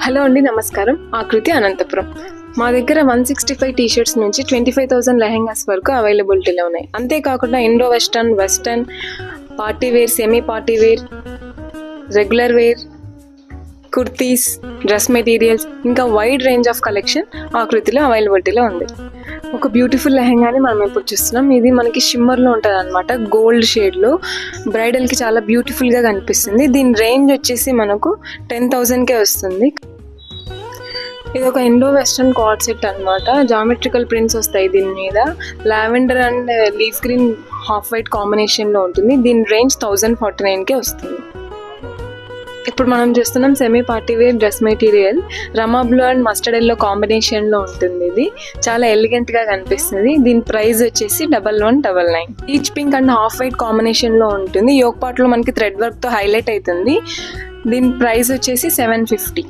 Hello అండి, నమస్కారం. ఆకృతి అనంతపురం. మా దగ్గర 165 టీ-షర్ట్స్ నుంచి 25,000 లెహెంగాస్ వరకు అవైలబిలిటీలో ఉన్నాయి. అంతేకాకుండా Indo western, party wear, semi party wear, regular wear, kurtis, dress materials, ఇంకా వైడ్ రేంజ్ ఆఫ్ కలెక్షన్ ఆకృతిలో అవైలబిలిటీలో ఉంది. ఒక బ్యూటిఫుల్ లెహెంగాని మనం ఇప్పుడు చూస్తున్నాం. ఇది మనకి షిమ్మర్లో ఉంటుంది అనమాట, గోల్డ్ షేడ్లో. బ్రైడల్కి చాలా బ్యూటిఫుల్గా కనిపిస్తుంది. దీని రేంజ్ వచ్చేసి మనకు 10,000కే వస్తుంది. ఇది ఒక ఇండో వెస్టర్న్ కార్డ్ సెట్ అనమాట. జామెట్రికల్ ప్రింట్స్ వస్తాయి దీని మీద. Lavender and leaf green half white కాంబినేషన్లో ఉంటుంది. దీని రేంజ్ 1049కే వస్తుంది. ఇప్పుడు మనం చూస్తున్నాం semi party wear dress material. రమా బ్లూ అండ్ మస్టర్డ్ ఎల్లో కాంబినేషన్లో ఉంటుంది. ఇది చాలా ఎలిగెంట్గా కనిపిస్తుంది. దీని ప్రైస్ వచ్చేసి 1199. Peach pink and half white కాంబినేషన్లో ఉంటుంది. యోక్ పార్ట్లో మనకి థ్రెడ్ వర్క్తో హైలైట్ అవుతుంది. దీని ప్రైస్ వచ్చేసి 750.